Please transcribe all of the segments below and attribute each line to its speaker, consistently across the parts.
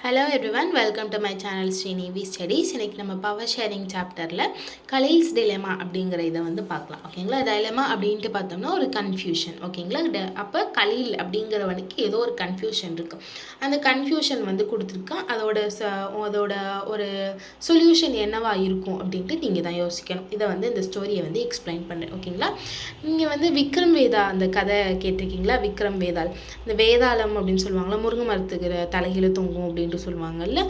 Speaker 1: Hello everyone, welcome to my channel Srinivi studies. இன்றைக்கி நம்ம power sharing சாப்டரில் கலீல்ஸ் டிலெமா அப்படிங்கிற இதை பார்க்கலாம். ஓகேங்களா, டைலமா அப்படின்ட்டு பார்த்தோம்னா ஒரு கன்ஃபியூஷன். ஓகேங்களா, அப்போ கலீல் அப்படிங்கிறவனுக்கு ஏதோ ஒரு கன்ஃபியூஷன் இருக்குது. அந்த கன்ஃபியூஷன் கொடுத்துருக்கான். அதோட ஒரு சொல்யூஷன் என்னவா இருக்கும் அப்படின்ட்டு நீங்கள் தான் யோசிக்கணும். இதை இந்த ஸ்டோரியை எக்ஸ்பிளைன் பண்ணுறேன். ஓகேங்களா, நீங்கள் விக்ரம் வேதா அந்த கதை கேட்டிருக்கீங்களா? விக்ரம் வேதாள், இந்த வேதாளம் அப்படின்னு சொல்லுவாங்களா, முருங்கை மரத்துக்கு தலைகீழ தொங்கும் அப்படின்னு சொல்லுவாங்கல்ல.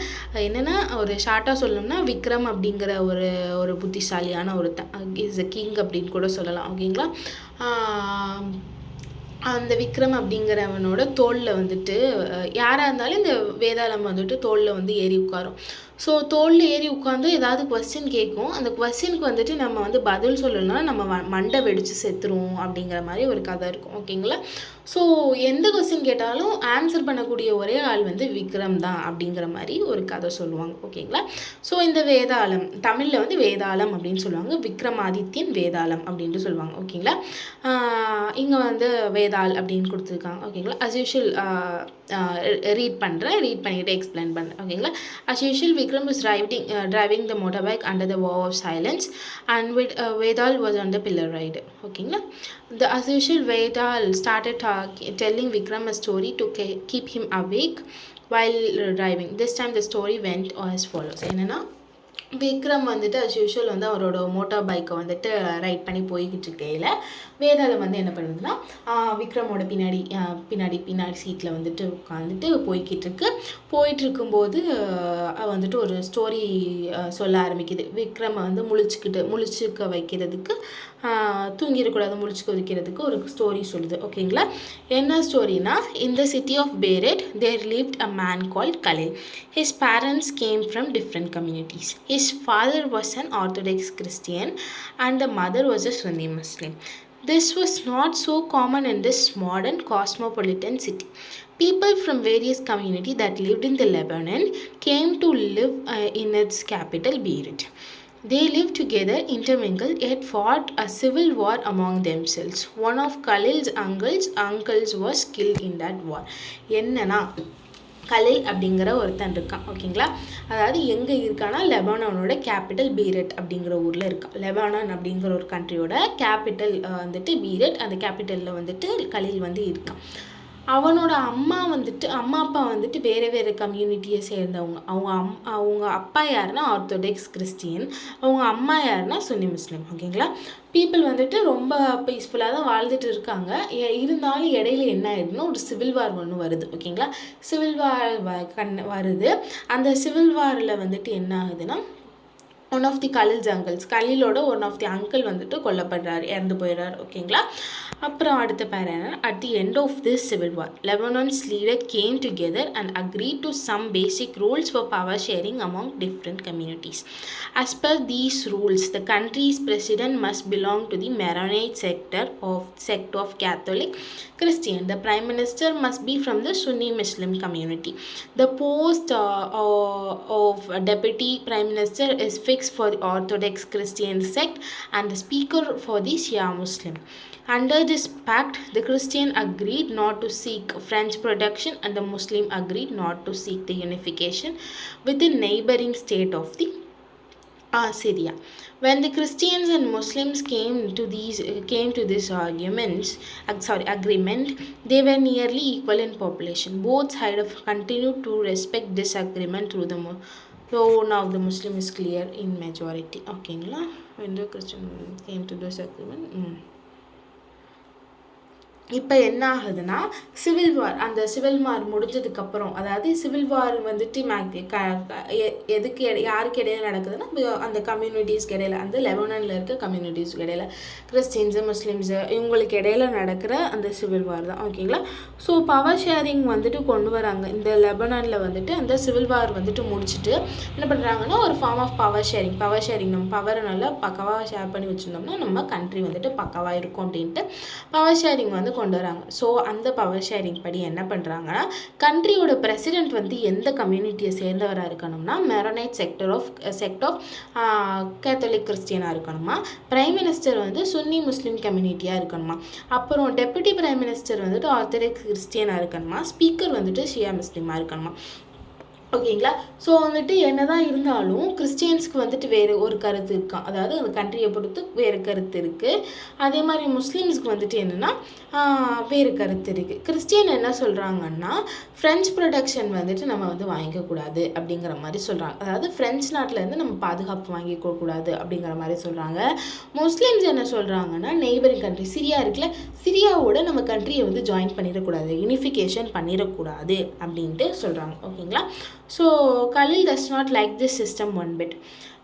Speaker 1: என்னென்னா, ஒரு ஷார்ட்டாக சொல்லணும்னா விக்ரம் அப்படிங்கிற ஒரு புத்திசாலியான ஒரு இஸ் அ கிங் அப்படின்னு கூட சொல்லலாம். ஓகேங்களா, அந்த விக்ரம் அப்படிங்கிறவனோட தோளில் யாராக இருந்தாலும் இந்த வேதாளம் தோளில் ஏறி உட்காரும். ஸோ தோளில் ஏறி உட்காந்து ஏதாவது கொஸ்டின் கேட்கும். அந்த கொஸ்டினுக்கு நம்ம பதில் சொல்லணும்னா நம்ம மண்டை வெடித்து செத்துருவோம் அப்படிங்கிற மாதிரி ஒரு கதை இருக்கும். ஓகேங்களா, ஸோ எந்த கொஸ்டின் கேட்டாலும் ஆன்சர் பண்ணக்கூடிய ஒரே ஆள் விக்ரம் தான் அப்படிங்கிற மாதிரி ஒரு கதை சொல்லுவாங்க. ஓகேங்களா, ஸோ இந்த வேதாளம் தமிழில் வேதாளம் அப்படின்னு சொல்லுவாங்க. விக்ரமாதித்யன் வேதாளம் அப்படின்ட்டு சொல்லுவாங்க. ஓகேங்களா, இங்கே வேதாள் அப்படின்னு கொடுத்துருக்காங்க. ஓகேங்களா, அஸ் யூஷுவல் ரீட் பண்ணிவிட்டு எக்ஸ்பிளைன் பண்ணுறேன். ஓகேங்களா, as usual Vikram was driving the motorbike under the vow of silence, and Vedal was on the pillar ride. Okay, as usual, Vedal started telling Vikram a story to keep him awake while driving. This time the story went as follows. என்னன்னா, Vikram as usual அவரோட motor பைக்கை right பண்ணி போய்கிட்டு இருக்கையில் வேதாளம் என்ன பண்ணுதுன்னா, விக்ரமோட பின்னாடி சீட்டில் உட்காந்துட்டு போயிட்டு இருக்கும்போது ஒரு ஸ்டோரி சொல்ல ஆரம்பிக்குது. விக்ரமை முழிச்சுக்க வைக்கிறதுக்கு, தூங்கிடக்கூடாது, முழிச்சுக்க வைக்கிறதுக்கு ஒரு ஸ்டோரி சொல்லுது. ஓகேங்களா, என்ன ஸ்டோரினா, in the city of Beirut there lived a man called Khalil. His parents came from different communities. His father was an Orthodox Christian and the mother was a Sunni Muslim. This was not so common in this modern cosmopolitan city. People from various communities that lived in the Lebanon came to live in its capital Beirut. They lived together, intermingled, yet fought a civil war among themselves. One of Khalil's uncles was killed in that war. என்னன்னா, கலில் அப்படிங்கிற ஒருத்தன் இருக்கான். ஓகேங்களா, அதாவது எங்கே இருக்கான்னா, லெபனானோட capital பீரட் அப்படிங்கிற ஊரில் இருக்கான். லெபனான் அப்படிங்கிற ஒரு கண்ட்ரியோட கேபிட்டல் பீரட். அந்த கேபிட்டலில் கலில் இருக்கான். அவனோட அம்மா அப்பா வேறு கம்யூனிட்டியை சேர்ந்தவங்க. அவங்க அப்பா யாருன்னா ஆர்த்தோடாக்ஸ் கிறிஸ்டியன், அவங்க அம்மா யாருன்னா சுன்னி முஸ்லீம். ஓகேங்களா, பீப்புள் ரொம்ப பீஸ்ஃபுல்லாக தான் வாழ்ந்துட்டு இருக்காங்க. இருந்தாலும் இடையில என்ன ஆயிடுதுன்னா, ஒரு சிவில் வார் ஒன்று வருது. ஓகேங்களா, சிவில் வார் வருது. அந்த சிவில் வாரில் என்ன ஆகுதுன்னா, ஒன் ஆஃப் தி கலிலோட ஒன் ஆஃப் தி அங்கிள் கொல்லப்படுறாரு, இறந்து போயிடுறாரு. ஓகேங்களா, அப்புறம் அடுத்த பேர் என்ன, at the end of this civil war Lebanon's leader came together and agreed to some basic rules for power sharing among different communities. As per these rules, the country's president must belong to the Maronite sect of Catholic Christian. The prime minister must be from the Sunni Muslim community. The post of deputy prime minister is fixed for the Orthodox Christian sect and the speaker for the Shia Muslim. Under this pact, the Christian agreed not to seek French protection and the Muslim agreed not to seek the unification with the neighboring state of the Syria. When the Christians and Muslims came to this agreement, they were nearly equal in population. Both sides continued to respect this agreement through the so now the Muslim is clear in majority. Okay, when the Christian came to this agreement. இப்போ என்ன ஆகுதுன்னா, அந்த civil war முடிஞ்சதுக்கப்புறம், அதாவது civil war யாருக்கு இடையில நடக்குதுன்னா, அந்த கம்யூனிட்டிஸ்க்கு இடையில, அந்த லெபனானில் இருக்க கம்யூனிட்டிஸ்க்கு இடையில, கிறிஸ்டின்ஸு முஸ்லீம்ஸு இவங்களுக்கு இடையில நடக்கிற அந்த சிவில் வார் தான். ஓகேங்களா, ஸோ பவர் ஷேரிங் கொண்டு வராங்க. இந்த லெபனானில் அந்த சிவில் வார் முடிச்சுட்டு என்ன பண்ணுறாங்கன்னா, ஒரு ஃபார்ம் ஆஃப் பவர் ஷேரிங் நம்ம பவரை நல்லா பக்காவாக ஷேர் பண்ணி வச்சுருந்தோம்னா நம்ம கண்ட்ரி பக்காவாக இருக்கும் அப்படின்ட்டு பவர் ஷேரிங் கொண்டு வராங்க. ஸோ அந்த பவர் ஷேரிங் படி என்ன பண்ணுறாங்கன்னா, கண்ட்ரியோட பிரசிடென்ட் எந்த கம்யூனிட்டியை சேர்ந்தவராக இருக்கணும்னா, மெரோனைட் செக்ட் ஆஃப் கேத்தலிக் கிறிஸ்டியனாக இருக்கணுமா, பிரைம் மினிஸ்டர் சுன்னி முஸ்லீம் கம்யூனிட்டியாக இருக்கணுமா, அப்புறம் டெப்யூட்டி பிரைம் மினிஸ்டர் ஆர்த்தடாக்ஸ் கிறிஸ்டியனாக இருக்கணுமா, ஸ்பீக்கர் ஷியா முஸ்லீமாக இருக்கணுமா. ஓகேங்களா. ஸோ வந்துட்டு என்னதான் இருந்தாலும் கிறிஸ்டியன்ஸ்க்கு வந்துட்டு வேறு ஒரு கருத்து இருக்கான். அதாவது அந்த கண்ட்ரியை பொறுத்து வேறு கருத்து இருக்குது. அதே மாதிரி முஸ்லீம்ஸ்க்கு வந்துட்டு என்னென்னா வேறு கருத்து இருக்குது. கிறிஸ்டியன் என்ன சொல்கிறாங்கன்னா ஃப்ரெஞ்ச் ப்ரொடக்ஷன் வந்துட்டு நம்ம வந்து வாங்கிக்கக்கூடாது அப்படிங்கிற மாதிரி சொல்கிறாங்க. அதாவது ஃப்ரெஞ்ச் நாட்டிலேருந்து நம்ம பாதுகாப்பு வாங்கிக்கக்கூடாது அப்படிங்கிற மாதிரி சொல்கிறாங்க. முஸ்லீம்ஸ் என்ன சொல்கிறாங்கன்னா நெய்பரிங் கண்ட்ரி சிரியா இருக்குல்ல, சிரியாவோட நம்ம கண்ட்ரியை வந்து ஜாயின் பண்ணிடக்கூடாது, யூனிஃபிகேஷன் பண்ணிடக்கூடாது அப்படின்ட்டு சொல்கிறாங்க. ஓகேங்களா. So Khalil does not like this system one bit.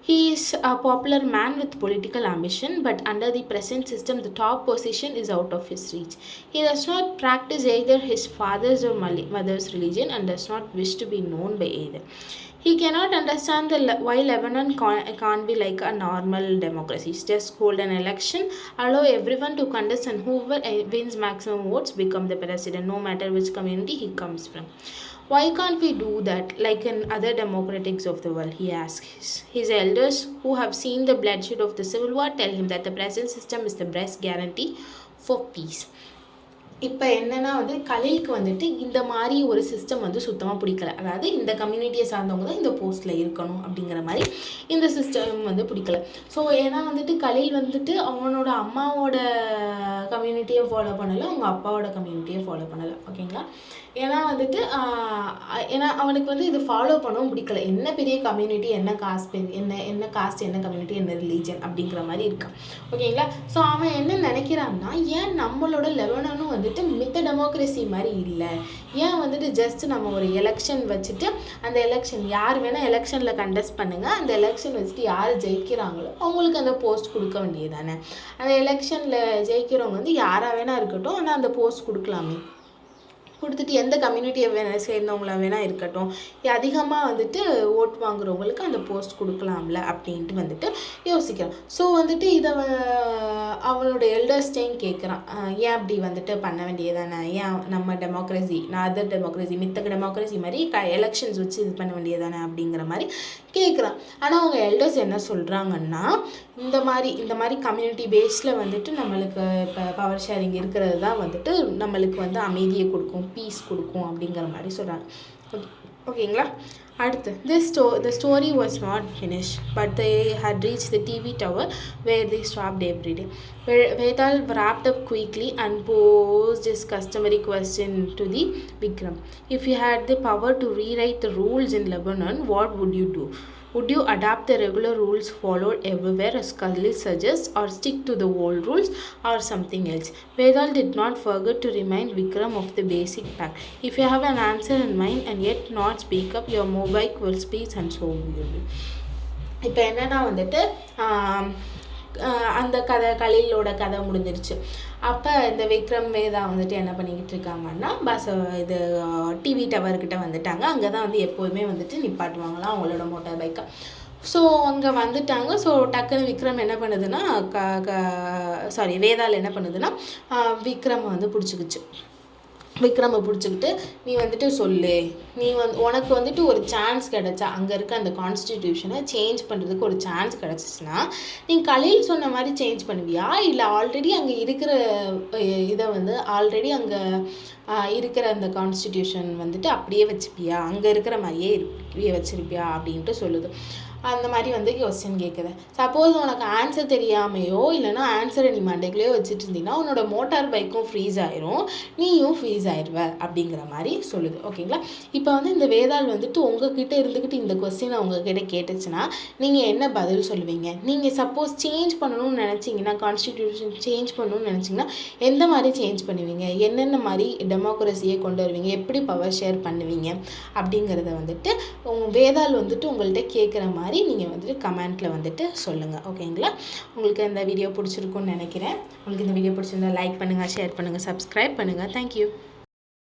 Speaker 1: He is a popular man with political ambition, but under the present system, the top position is out of his reach. He does not practice either his father's or mother's religion and does not wish to be known by either. He cannot understand why Lebanon can't be like a normal democracy. Just hold an election, allow everyone to contest, and whoever wins maximum votes become the president, no matter which community he comes from. Why can't we do that like in other democratics of the world, he asks. His elders who have seen the bloodshed of the civil war tell him that the present system is the best guarantee for peace. இப்போ என்னென்னா வந்து கலீலுக்கு வந்துட்டு இந்த மாதிரி ஒரு system வந்து சுத்தமாக பிடிக்கல. அதாவது இந்த கம்யூனிட்டியை சார்ந்தவங்க தான் இந்த போஸ்ட்டில் இருக்கணும் அப்படிங்கிற மாதிரி இந்த சிஸ்டம் வந்து பிடிக்கல. ஸோ ஏன்னா வந்துட்டு கலீல் வந்துட்டு அவனோட அம்மாவோட கம்யூனிட்டியை ஃபாலோ பண்ணலை, அவங்க அப்பாவோட கம்யூனிட்டியை ஃபாலோ பண்ணலை. ஓகேங்களா. ஏன்னா வந்துட்டு ஏன்னா அவனுக்கு வந்து இது ஃபாலோ பண்ணவும் பிடிக்கல. என்ன பெரிய கம்யூனிட்டி, என்ன காஸ்ட், என்ன காஸ்ட், என்ன கம்யூனிட்டி, என்ன ரிலீஜன் அப்படிங்கிற மாதிரி இருக்கான். ஓகேங்களா. ஸோ அவன் என்ன நினைக்கிறான்னா, ஏன் நம்மளோட லெபனானும் வந்துட்டு மித்த டெமோக்ரஸி மாதிரி இல்லை, ஏன் வந்துட்டு ஜஸ்ட் நம்ம ஒரு எலெக்ஷன் வச்சுட்டு அந்த எலெக்ஷன் யார் வேணால் எலெக்ஷனில் கண்டெஸ்ட் பண்ணுங்கள், அந்த எலெக்ஷன் வச்சுட்டு யார் ஜெயிக்கிறாங்களோ அவங்களுக்கு அந்த போஸ்ட் கொடுக்க வேண்டியது தானே. அந்த எலெக்ஷனில் ஜெயிக்கிறவங்க வந்து யாராக வேணால் இருக்கட்டும், ஆனால் அந்த போஸ்ட் கொடுக்கலாமே, கொடுத்துட்டு எந்த கம்யூனிட்டியை சேர்ந்தவங்களா வேணால் இருக்கட்டும், அதிகமாக வந்துட்டு ஓட் வாங்குறவங்களுக்கு அந்த போஸ்ட் கொடுக்கலாம்ல அப்படின்ட்டு வந்துட்டு யோசிக்கிறான். ஸோ வந்துட்டு இதை அவனோட எல்டர்ஸ்டையும் கேட்குறான், ஏன் அப்படி வந்துட்டு பண்ண வேண்டியதானே, ஏன் நம்ம டெமோக்ரஸி அதர் டெமோக்ரஸி மித்த டெமோக்ரஸி மாதிரி எலெக்ஷன்ஸ் வச்சு இது பண்ண வேண்டியதானே அப்படிங்கிற மாதிரி கேட்குறான். ஆனால் அவங்க எல்டர்ஸ் என்ன சொல்கிறாங்கன்னா, இந்த மாதிரி கம்யூனிட்டி பேஸில் வந்துட்டு நம்மளுக்கு இப்போ பவர் ஷேரிங் இருக்கிறது தான் வந்துட்டு நம்மளுக்கு வந்து அமைதியை கொடுக்கும், பீஸ் கொடுக்கும் அப்படிங்கிற மாதிரி சொல்கிறாங்க. ஓகேங்களா. அடுத்து the story was not finished, but they had reached the TV tower where they stopped every day. Vedal wrapped up quickly and posed his customary question to the Vikram. If you had the power to rewrite the rules in Lebanon, what would you do? Would you adapt the regular rules followed everywhere as Khalil suggests, or stick to the old rules, or something else? Vedal did not forget to remind Vikram of the basic fact. If you have an answer in mind and yet not speak up, your mobile will speak and so will you. இப்போ என்னன்னா வந்துட்டு அந்த கலீலோட கதை முடிஞ்சிருச்சு. அப்போ இந்த விக்ரம் வேதா வந்துட்டு என்ன பண்ணிக்கிட்டு இருக்காங்கன்னா இது டிவி டவர்கிட்ட வந்துட்டாங்க. அங்கே தான் வந்து எப்போதுமே வந்துட்டு நிப்பாட்டுவாங்களாம் அவங்களோட மோட்டார் பைக்கை. ஸோ அங்கே வந்துட்டாங்க. ஸோ டக்குன்னு விக்ரம் என்ன பண்ணுதுன்னா வேதால் என்ன பண்ணுதுன்னா விக்ரமை வந்து பிடிச்சிக்கிச்சு. விக்ரமை பிடிச்சிக்கிட்டு, நீ வந்துட்டு சொல்லு, நீ உனக்கு வந்துட்டு ஒரு சான்ஸ் கிடச்சா, அங்கே இருக்க அந்த கான்ஸ்டிடியூஷனை சேஞ்ச் பண்ணுறதுக்கு ஒரு சான்ஸ் கிடச்சிச்சின்னா நீ கலீல் சொன்ன மாதிரி சேஞ்ச் பண்ணுவியா, இல்லை ஆல்ரெடி அங்கே இருக்கிற இதை வந்து ஆல்ரெடி அங்கே இருக்கிற அந்த கான்ஸ்டிடியூஷன் வந்துட்டு அப்படியே வச்சுப்பியா, அங்கே இருக்கிற மாதிரியே வச்சுருப்பியா அப்படின்ட்டு சொல்லுது. அந்த மாதிரி வந்து கொஸ்டின் கேட்குது. சப்போஸ் உனக்கு ஆன்சர் தெரியாமையோ இல்லைனா ஆன்சரை நீ மண்டைக்குள்ளேயோ வச்சுட்டு இருந்தீங்கன்னா உன்னோட மோட்டார் பைக்கும் ஃப்ரீஸ் ஆயிரும், நீயும் ஃப்ரீஸ் ஆயிடுவ அப்படிங்கிற மாதிரி சொல்லுது. ஓகேங்களா. இப்போ வந்து இந்த வேதாள் வந்துட்டு உங்ககிட்ட இருந்துக்கிட்டு இந்த கொஸ்டினை உங்ககிட்ட கேட்டுச்சுன்னா நீங்கள் என்ன பதில் சொல்லுவீங்க? நீங்கள் சப்போஸ் சேஞ்ச் பண்ணணும்னு நினச்சிங்கன்னா, கான்ஸ்டிடியூஷன் சேஞ்ச் பண்ணணும்னு நினச்சிங்கன்னா எந்த மாதிரி சேஞ்ச் பண்ணுவீங்க, என்னென்ன மாதிரி டெமோக்ரஸியை கொண்டு வருவீங்க, எப்படி பவர் ஷேர் பண்ணுவீங்க அப்படிங்கிறத வந்துட்டு வேதாள் வந்துட்டு உங்கள்கிட்ட கேட்குற மாதிரி நீங்கள் வந்துட்டு கமெண்ட்டில் வந்துட்டு சொல்லுங்கள். ஓகேங்களா. உங்களுக்கு இந்த வீடியோ பிடிச்சிருக்குன்னு நினைக்கிறேன். உங்களுக்கு இந்த வீடியோ பிடிச்சிருந்தா லைக் பண்ணுங்கள், ஷேர் பண்ணுங்கள், சப்ஸ்கிரைப் பண்ணுங்கள். தேங்க்யூ.